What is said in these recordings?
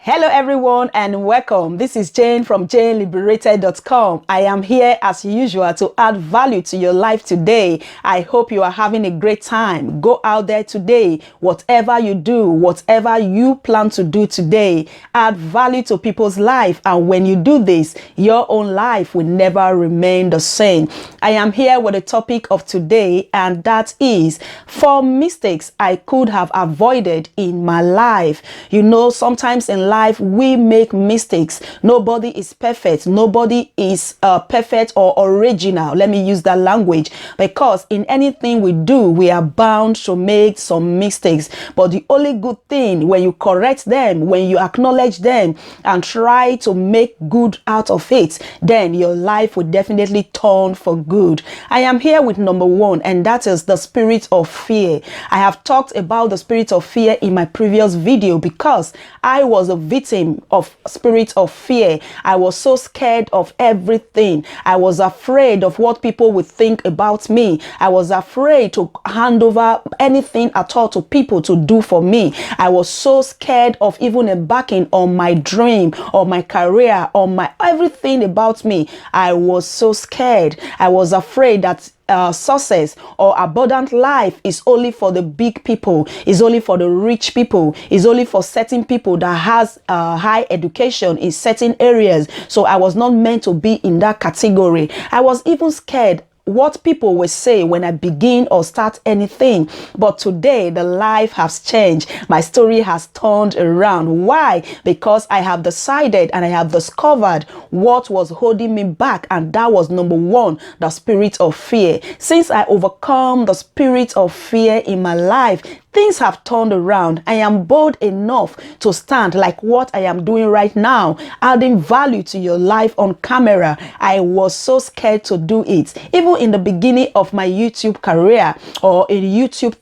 Hello everyone and welcome. This is Jane from Liberated.com. I am here as usual to add value to your life today. I hope you are having a great time. Go out there today. Whatever you do, whatever you plan to do today, add value to people's life. And when you do this, your own life will never remain the same. I am here with the topic of today, and that is 4 mistakes I could have avoided in my life. You know, sometimes in life we make mistakes. Nobody is perfect. Nobody is perfect or original. Let me use that language, because in anything we do, we are bound to make some mistakes. But the only good thing, when you correct them, when you acknowledge them and try to make good out of it, then your life will definitely turn for good. I am here with number 1, and that is the spirit of fear. I have talked about the spirit of fear in my previous video because I was a victim of spirit of fear. I was so scared of everything. I was afraid of what people would think about me. I was afraid to hand over anything at all to people to do for me. I was so scared of even embarking on my dream or my career or my everything about me. I was so scared. I was afraid that success or abundant life is only for the big people, is only for the rich people, is only for certain people that has high education in certain areas. So I was not meant to be in that category. I was even scared what people will say when I begin or start anything. But today the life has changed. My story has turned around. Why? Because I have decided and I have discovered what was holding me back, and that was number 1, the spirit of fear. Since I overcome the spirit of fear in my life, things have turned around. I am bold enough to stand like what I am doing right now, adding value to your life on camera. I was so scared to do it. Even in the beginning of my YouTube career or in YouTube,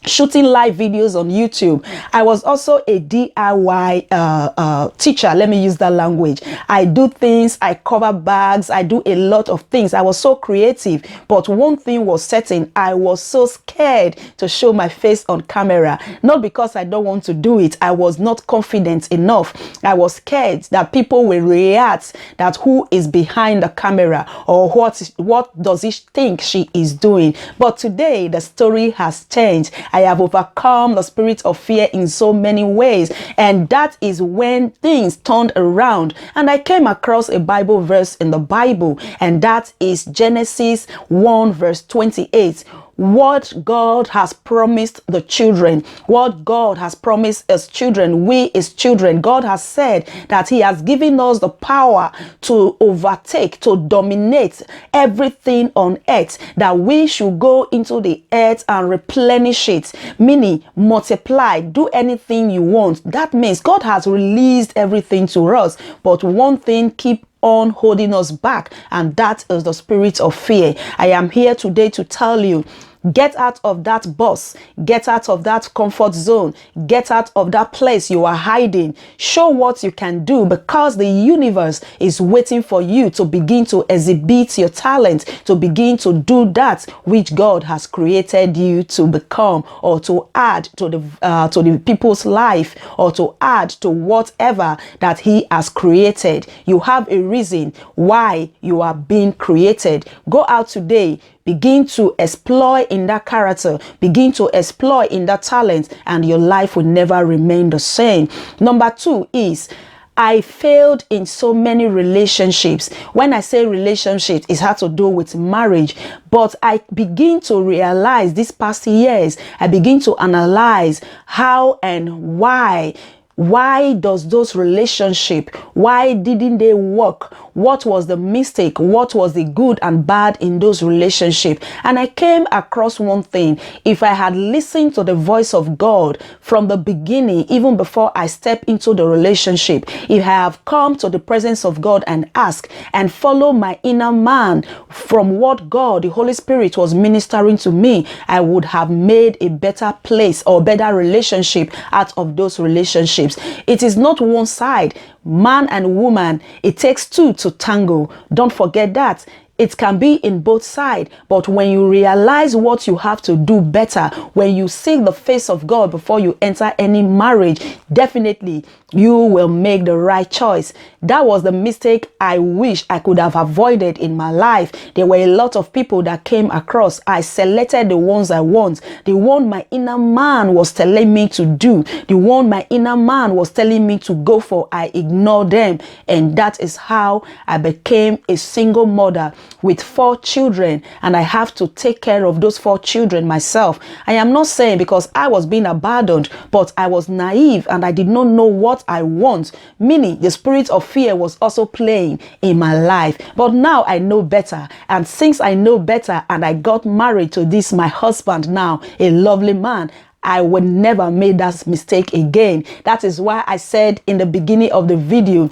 shooting live videos on YouTube, I was also a DIY teacher. Let me use that language. I do things, I cover bags, I do a lot of things. I was so creative, but one thing was certain: I was so scared to show my face on camera. Not because I don't want to do it, I was not confident enough. I was scared that people will react, that who is behind the camera, or what does he think she is doing. But today the story has changed. I have overcome the spirit of fear in so many ways, and that is when things turned around. And I came across a Bible verse in the Bible, and that is Genesis 1 verse 28. What God has promised the children, what God has promised as children, we as children, God has said that he has given us the power to overtake, to dominate everything on earth, that we should go into the earth and replenish it, meaning multiply, do anything you want. That means God has released everything to us, but one thing keep on holding us back, and that is the spirit of fear. I am here today to tell you, get out of that bus, get out of that comfort zone, get out of that place you are hiding. Show what you can do, because the universe is waiting for you to begin to exhibit your talent, to begin to do that which God has created you to become, or to add to the people's life, or to add to whatever that he has created. You have a reason why you are being created. Go out today, begin to exploit in that character, begin to exploit in that talent, and your life will never remain the same. Number 2 is, I failed in so many relationships. When I say relationships, it has to do with marriage. But I begin to realize these past years, I begin to analyze how and why. Why does those relationships, why didn't they work? What was the mistake? What was the good and bad in those relationships? And I came across one thing. If I had listened to the voice of God from the beginning, even before I step into the relationship, if I have come to the presence of God and ask and follow my inner man from what God, the Holy Spirit, was ministering to me, I would have made a better place or better relationship out of those relationships. It is not one side. Man and woman, it takes two to tango. Don't forget that. It can be in both sides, but when you realize what you have to do better, when you seek the face of God before you enter any marriage, definitely you will make the right choice. That was the mistake I wish I could have avoided in my life. There were a lot of people that came across. I selected the ones I want, the one my inner man was telling me to do, the one my inner man was telling me to go for. I ignored them, and that is how I became a single mother with 4 children, and I have to take care of those 4 children myself. I am not saying because I was being abandoned, but I was naive and I did not know what I want, meaning the spirit of fear was also playing in my life. But now I know better, and since I know better and I got married to this my husband now, a lovely man, I would never make that mistake again. That is why I said in the beginning of the video,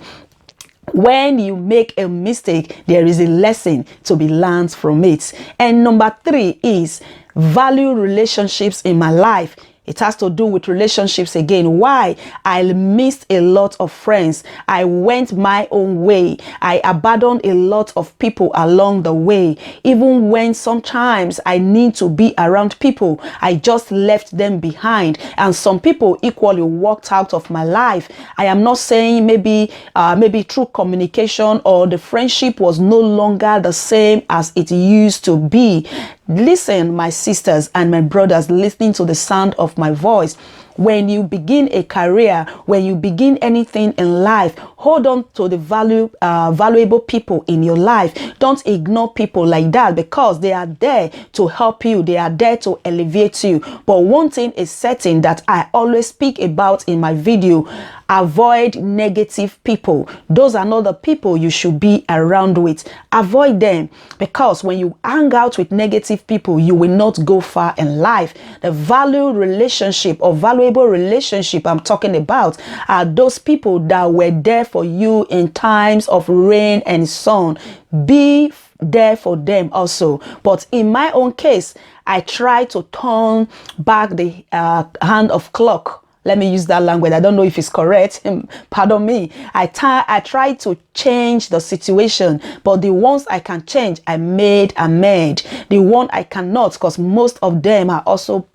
when you make a mistake, there is a lesson to be learned from it. And number 3 is value relationships in my life. It has to do with relationships again. Why? I missed a lot of friends. I went my own way. I abandoned a lot of people along the way. Even when sometimes I need to be around people, I just left them behind. And some people equally walked out of my life. I am not saying maybe through communication or the friendship was no longer the same as it used to be. Listen, my sisters and my brothers, listening to the sound of my voice. When you begin a career, when you begin anything in life, hold on to the valuable people in your life. Don't ignore people like that, because they are there to help you. They are there to elevate you. But one thing is certain that I always speak about in my video: avoid negative people. Those are not the people you should be around with. Avoid them, because when you hang out with negative people, you will not go far in life. The valued relationship or valuable relationship I'm talking about are those people that were there for you in times of rain and sun. Be there for them also. But in my own case, I try to turn back the hand of clock. Let me use that language. I don't know if it's correct. Pardon me. I try to change the situation, but the ones I can change, I made. The one I cannot, because most of them are also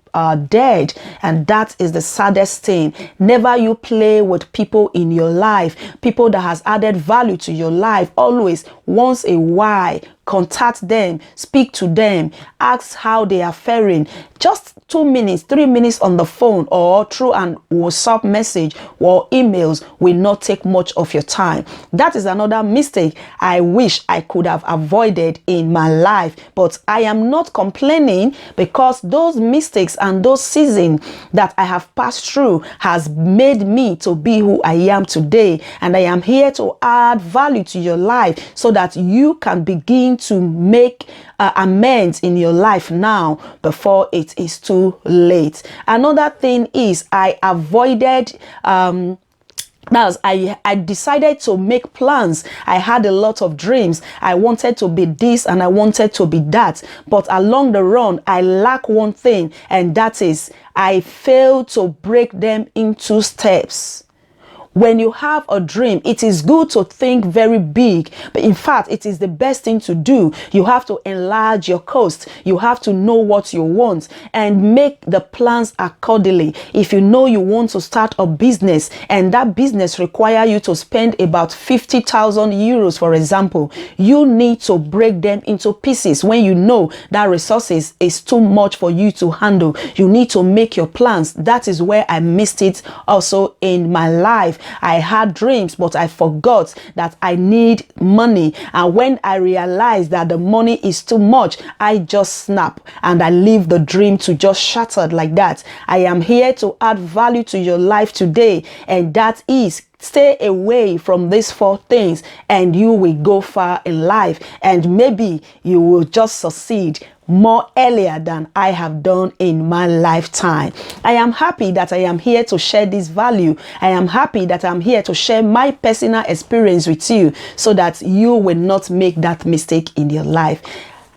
dead, and that is the saddest thing. Never you play with people in your life, people that has added value to your life. Always, once a while, contact them, speak to them, ask how they are faring. Just 2 minutes, 3 minutes on the phone or through an WhatsApp message or emails will not take much of your time. That is another mistake I wish I could have avoided in my life. But I am not complaining, because those mistakes and those seasons that I have passed through has made me to be who I am today. And I am here to add value to your life so that you can begin to make amends in your life now before it is too late. Another thing is I avoided I decided to make plans. I had a lot of dreams. I wanted to be this and I wanted to be that. But along the run, I lack one thing, and that is I failed to break them into steps. When you have a dream, it is good to think very big, but in fact, it is the best thing to do. You have to enlarge your coast. You have to know what you want and make the plans accordingly. If you know you want to start a business and that business require you to spend about 50,000 euros, for example, you need to break them into pieces. When you know that resources is too much for you to handle, you need to make your plans. That is where I missed it also in my life. I had dreams, but I forgot that I need money. And when I realized that the money is too much, I just snap and I leave the dream to just shattered like that. I am here to add value to your life today, and that is stay away from these 4 things and you will go far in life, and maybe you will just succeed more earlier than I have done in my lifetime. I am happy that I am here to share this value. I am happy that I'm here to share my personal experience with you so that you will not make that mistake in your life.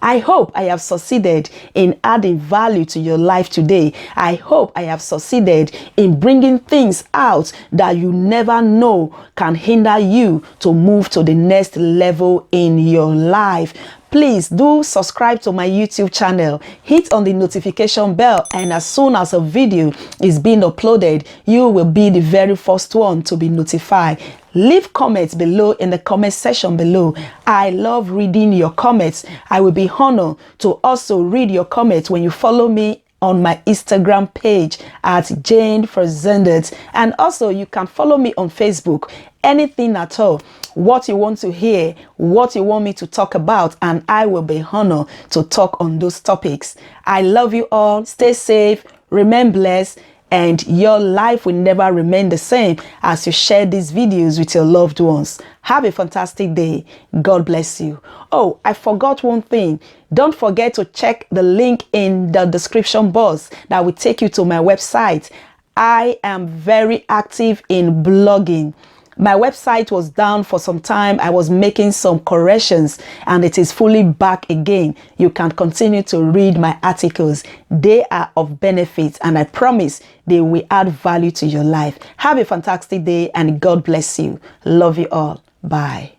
I hope I have succeeded in adding value to your life today. I hope I have succeeded in bringing things out that you never know can hinder you to move to the next level in your life. Please do subscribe to my YouTube channel, hit on the notification bell, and as soon as a video is being uploaded, you will be the very first one to be notified. Leave comments below in the comment section below. I love reading your comments. I will be honored to also read your comments when you follow me on my Instagram page at Jane Presented. And also you can follow me on Facebook. Anything at all, what you want to hear, what you want me to talk about, and I will be honored to talk on those topics. I love you all. Stay safe, remain blessed, and your life will never remain the same as you share these videos with your loved ones. Have a fantastic day. God bless you. Oh, I forgot one thing. Don't forget to check the link in the description box that will take you to my website. I am very active in blogging. My website was down for some time. I was making some corrections and it is fully back again. You can continue to read my articles. They are of benefit and I promise they will add value to your life. Have a fantastic day and God bless you. Love you all. Bye.